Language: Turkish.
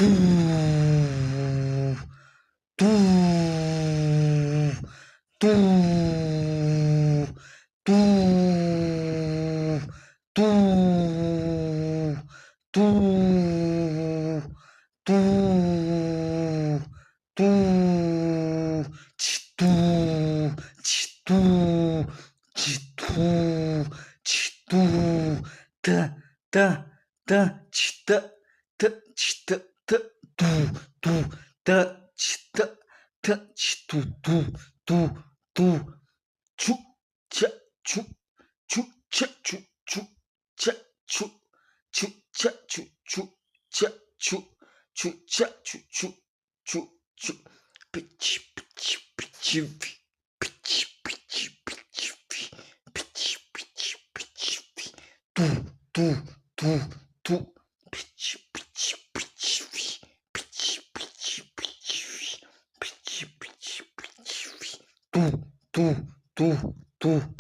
tu, tu, tu, tu, tu, tu, tu, tu, tu, tu, tu, tu, ta, ta, ta, ta, ta, ta, ta, tu, tu, ta, ta, ta, tu, tu, tu, tu, chu, cha, chu, chu, cha, chu, chu, cha, chu, chu, cha, chu, chu, cha, chu, chu, cha, chu, chu, chu, chu, pichi, pichi, pichi, pichi, pichi, pichi, pichi, pichi, pichi, tu, tu, tu, tu, pichi, pichi, pichi, pichi, pichi, pichi, pichi, pichi, pichi, tu, tu, tu, tu.